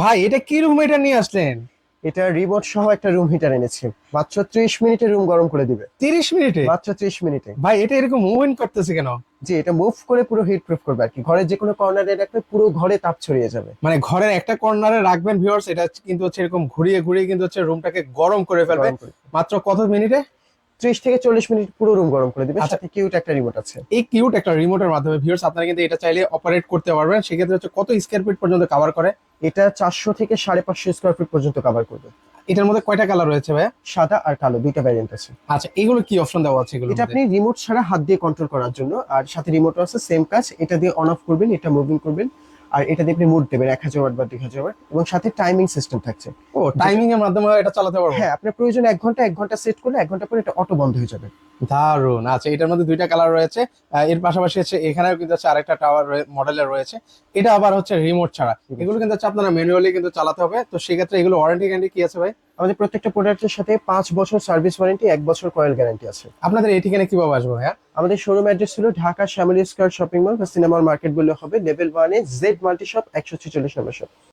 ভাই এটা কি রুম এটা নিয়ে আসলেন? এটা রিমোট সহ একটা রুম হিটার এনেছি। মাত্র 30 মিনিটে রুম গরম করে দিবে। 30 মিনিটে? মাত্র 30 মিনিটে। ভাই এটা এরকম মুভমেন্ট করতেছে কেন? জি, এটা মুভ করে পুরো হিট প্রুফ করবে আর কি। ঘরের যে কোনো কর্নারে রাখলে পুরো ঘরে তাপ ছড়িয়ে যাবে। মানে ঘরের একটা কর্নারে রাখবেন ভিউয়ার্স, এটা কিন্তু হচ্ছে এরকম ঘুরিয়ে ঘুরিয়ে কিন্তু হচ্ছে রুমটাকে গরম করে ফেলবে। গরম করে মাত্র কত মিনিটে? 30 থেকে 40 মিনিট পুরো রুম গরম করে দিবে। আচ্ছা, সাথে কিউট একটা রিমোট আছে। এই কিউট একটা রিমোটের মাধ্যমে ভিউয়ার্স আপনারা কিন্তু এটা চাইলে অপারেট করতে পারবেন। সেক্ষেত্রে হচ্ছে কত স্কয়ার ফিট পর্যন্ত কভার করে? এটা 400 থেকে 550 স্কোয়ার ফিট পর্যন্ত কভার করবে। এটার মধ্যে কয়টা কালার রয়েছে ভাইয়া? সাদা আর কালো দুইটা ভ্যারিয়েন্ট আছে। আচ্ছা, এগুলো কি অপশন দেওয়া আছে এগুলোর এটা মধ্যে? আপনি রিমোট ছাড়া হাত দিয়ে কন্ট্রোল করার জন্য, আর সাথে রিমোটও আছে সেম কাজ। এটা দিয়ে অন অফ করবেন, এটা মুভিং করবেন। আর এটা দিয়ে আপনি মুড দেবেন 1000 ওয়াট বা 2000 ওয়াট, এবং সাথে টাইমিং সিস্টেম থাকছে। ও, যেটা টাইমিং এর মাধ্যমে এটা চালাতে পারবো? হ্যাঁ, আপনার প্রয়োজন 1 ঘন্টা, 1 ঘন্টা সেট করলে 1 ঘন্টা পরে এটা অটো বন্ধ হয়ে যাবে। দারুন। আচ্ছা, এটার মধ্যে দুইটা কালার রয়েছে। এর পাশাপাশি হচ্ছে এখানেও কিন্তু হচ্ছে আরেকটা টাওয়ার মডেলের রয়েছে। এটা আবার হচ্ছে রিমোট ছাড়া। এগুলো কিন্তু হচ্ছে আপনারা ম্যানুয়ালি কিন্তু চালাতে হবে। তো সেক্ষেত্রে এগুলো ওয়ারেন্টি গ্যারান্টি কি আছে ভাই? আমাদের প্রত্যেকটা প্রোডাক্টের সাথে 5 বছর সার্ভিস ওয়ারেন্টি, 1 বছর কয়েল গ্যারান্টি আছে। আপনাদের এই ঠিকানা কিভাবে আসবো ভাইয়া? আমাদের শোরুম অ্যাড্রেস হলো Dhaka Shyamoli square shopping mall বা সিনেমা মার্কেট বললে হবে। লেভেল 1-এ জেড মাল্টি শপ 146 নম্বর শপ।